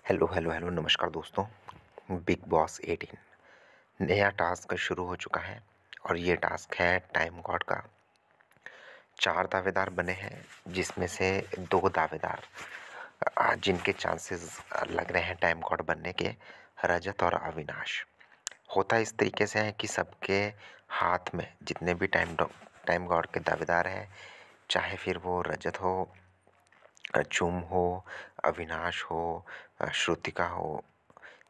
Hello hello hello नमस्कार दोस्तों। Big boss 18 नया टास्क शुरू हो चुका है और ये टास्क है टाइम गॉड का। 4 दावेदार बने हैं जिसमें से 2 दावेदार जिनके चांसेस लग रहे हैं टाइम गॉड बनने के, रजत और अविनाश। होता इस तरीके से है कि सबके हाथ में जितने भी टाइम गॉड के दावेदार हैं, चाहे फिर वो रजत हो, चुम हो, अविनाश हो, श्रुतिका हो,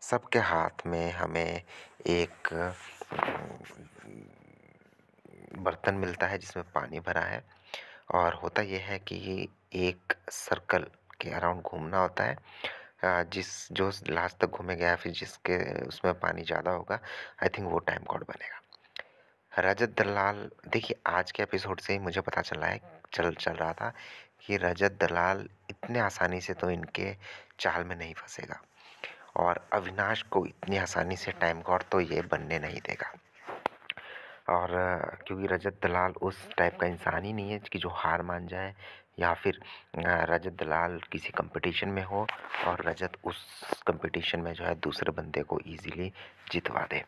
सबके हाथ में हमें एक बर्तन मिलता है जिसमें पानी भरा है। और होता ये है कि एक सर्कल के अराउंड घूमना होता है। जिस जो लास्ट तक घूमेगा या फिर जिसके उसमें पानी ज़्यादा होगा, आई थिंक वो टाइम गॉड बनेगा। रजत दलाल, देखिए आज के एपिसोड से ही मुझे पता चल चल रहा था कि रजत दलाल इतने आसानी से तो इनके चाल में नहीं फंसेगा और अविनाश को इतनी आसानी से टाइम गॉड तो ये बनने नहीं देगा। और क्योंकि रजत दलाल उस टाइप का इंसान ही नहीं है कि जो हार मान जाए, या फिर रजत दलाल किसी कंपटीशन में हो और रजत उस कंपटीशन में जो है दूसरे बंदे को इजीली जितवा दे।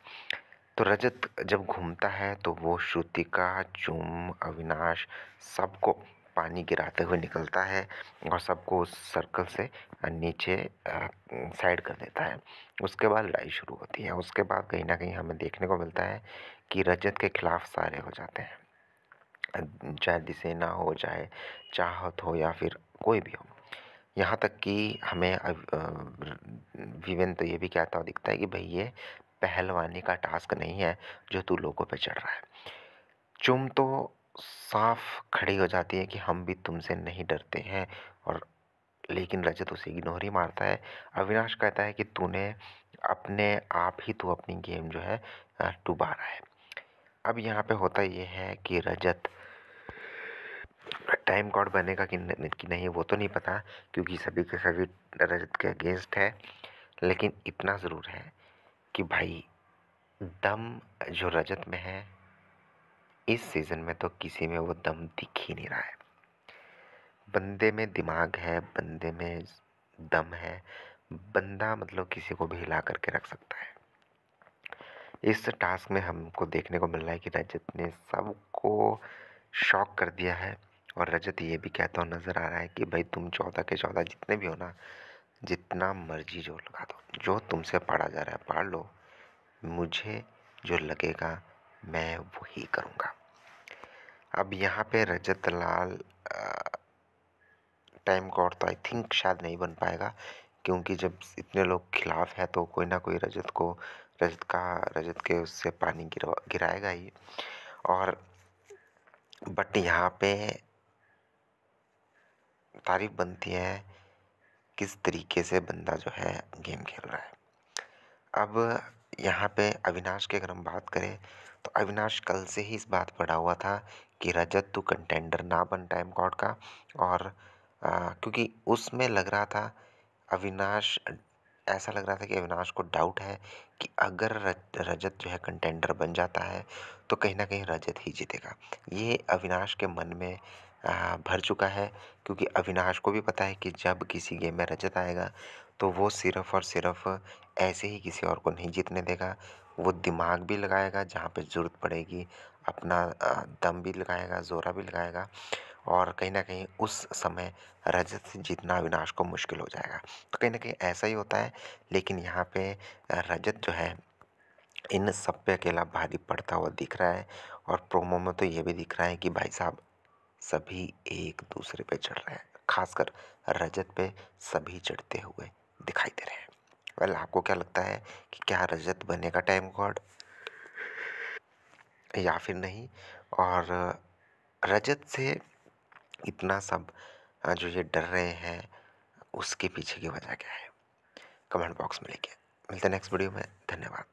तो रजत जब घूमता है तो वो श्रुतिका, चुम, अविनाश सबको पानी गिराते हुए निकलता है और सबको उस सर्कल से नीचे साइड कर देता है। उसके बाद लड़ाई शुरू होती है। उसके बाद कहीं न कहीं हमें देखने को मिलता है कि रजत के खिलाफ सारे हो जाते हैं। चाहे दिसेना हो, चाहे चाहत हो या फिर कोई भी हो। यहाँ तक कि हमें विवेन तो ये भी कहता हुआ दिखता है कि भई ये पहलवानी का टास्क नहीं है जो तू लोगों पे चढ़ रहा है। चुम तो साफ खड़ी हो जाती है कि हम भी तुमसे नहीं डरते हैं, और लेकिन रजत उसे इग्नोर ही मारता है। अविनाश कहता है कि तूने अपने आप ही तू अपनी गेम जो है डुबा रहा है। अब यहाँ पे होता ये है कि रजत टाइम गॉड बनेगा कि नहीं वो तो नहीं पता, क्योंकि सभी के सभी रजत के अगेंस्ट है। लेकिन इतना ज़रूर है कि भाई दम जो रजत में है, इस सीज़न में तो किसी में वो दम दिख ही नहीं रहा है। बंदे में दिमाग है, बंदे में दम है, बंदा मतलब किसी को भी हिला करके रख सकता है। इस टास्क में हमको देखने को मिल रहा है कि रजत ने सबको शॉक कर दिया है, और रजत ये भी कहता हुआ नज़र आ रहा है कि भाई तुम 14 के 14 जितने भी हो ना, जितना मर्जी जोर लगा दो, जो तुमसे पढ़ा जा रहा है पढ़ लो, मुझे जो लगेगा मैं वही करूँगा। अब यहाँ पे रजत लाल टाइम गॉड तो आई थिंक शायद नहीं बन पाएगा, क्योंकि जब इतने लोग खिलाफ हैं तो कोई ना कोई रजत के उससे पानी गिराएगा ही। और बट यहाँ पे तारीफ बनती है किस तरीके से बंदा जो है गेम खेल रहा है। अब यहाँ पे अविनाश की अगर हम बात करें तो अविनाश कल से ही इस बात पड़ा हुआ था कि रजत तू कंटेंडर ना बन टाइम गॉड का। और क्योंकि उसमें लग रहा था अविनाश ऐसा लग रहा था कि अविनाश को डाउट है कि अगर रजत जो है कंटेंडर बन जाता है तो कहीं ना कहीं रजत ही जीतेगा। ये अविनाश के मन में भर चुका है, क्योंकि अविनाश को भी पता है कि जब किसी गेम में रजत आएगा तो वो सिर्फ़ और सिर्फ़ ऐसे ही किसी और को नहीं जीतने देगा। वो दिमाग भी लगाएगा जहाँ पे ज़रूरत पड़ेगी, अपना दम भी लगाएगा, ज़ोरा भी लगाएगा, और कहीं न कहीं उस समय रजत से जीतना अविनाश को मुश्किल हो जाएगा। तो कहीं न कहीं ऐसा ही होता है, लेकिन यहाँ पे रजत जो है इन सब पे अकेला भारी पड़ता हुआ दिख रहा है। और प्रोमो में तो ये भी दिख रहा है कि भाई साहब सभी एक दूसरे पे चढ़ रहे हैं, खासकर रजत पे सभी चढ़ते हुए दिखाई दे रहे हैं। वेल, आपको क्या लगता है कि क्या रजत बनेगा टाइम गॉड या फिर नहीं? और रजत से इतना सब जो ये डर रहे हैं, उसके पीछे की वजह क्या है? कमेंट बॉक्स में लिखिए। मिलते हैं नेक्स्ट वीडियो में। धन्यवाद।